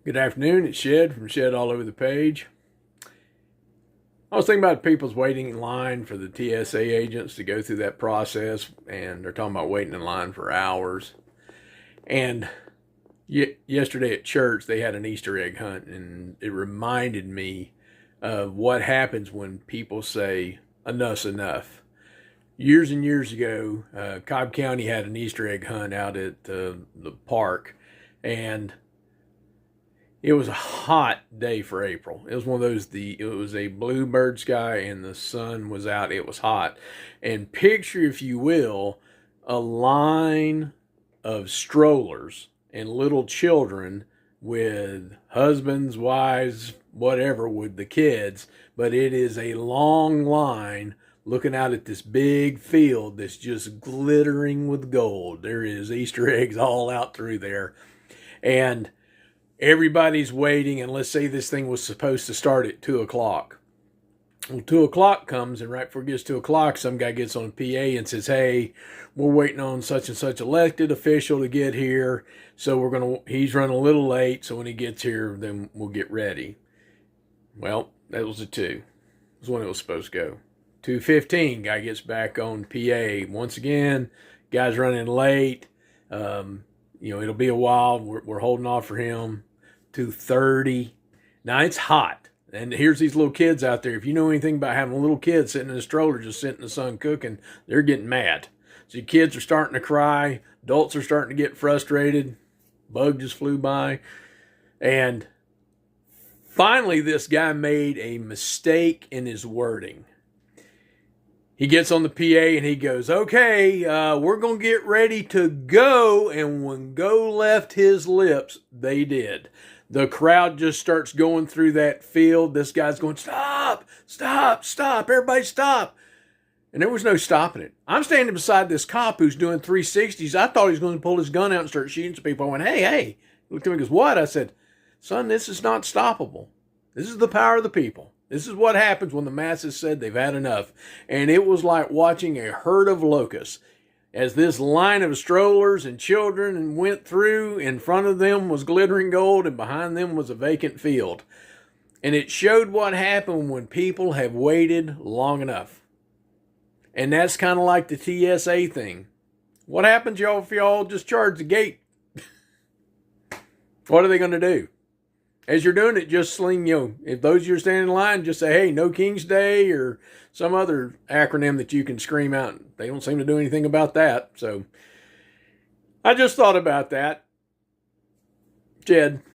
Good afternoon, it's Shed from Shed All Over the Page. I was thinking about people's waiting in line for the TSA agents to go through that process, and they're talking about waiting in line for hours. And yesterday at church, they had an Easter egg hunt, and it reminded me of what happens when people say, enough's enough. Years and years ago, Cobb County had an Easter egg hunt out at the park, and it was a hot day for April. It was one of those it was a bluebird sky and the sun was out. It was hot. And picture, if you will, a line of strollers and little children with husbands, wives, whatever, with the kids, but it is a long line looking out at this big field that's just glittering with gold. There is Easter eggs all out through there. And everybody's waiting, and let's say this thing was supposed to start at 2 o'clock. Well, 2 o'clock comes, and right before it gets 2 o'clock, some guy gets on PA and says, hey, we're waiting on such and such elected official to get here, so he's running a little late, so when he gets here, then we'll get ready. Well, that was a 2. It was when it was supposed to go. 2:15, guy gets back on PA. Once again, guy's running late. It'll be a while. We're holding off for him. 2:30. Now it's hot. And here's these little kids out there. If you know anything about having a little kid sitting in a stroller just sitting in the sun cooking, they're getting mad. So your kids are starting to cry. Adults are starting to get frustrated. Bug just flew by. And finally, this guy made a mistake in his wording. He gets on the PA and he goes, okay, we're going to get ready to go. And when go left his lips, they did. The crowd just starts going through that field. This guy's going, stop, stop, stop, everybody stop. And there was no stopping it. I'm standing beside this cop who's doing 360s. I thought he was going to pull his gun out and start shooting some people. I went, hey. He looked at me and goes, what? I said, son, this is not stoppable. This is the power of the people. This is what happens when the masses said they've had enough. And it was like watching a herd of locusts. As this line of strollers and children went through, in front of them was glittering gold and behind them was a vacant field. And it showed what happened when people have waited long enough. And that's kind of like the TSA thing. What happens, y'all, if y'all just charge the gate? What are they going to do? As you're doing it, just sling, if those of you are standing in line, just say, hey, no King's Day or some other acronym that you can scream out. They don't seem to do anything about that. So I just thought about that. Jed.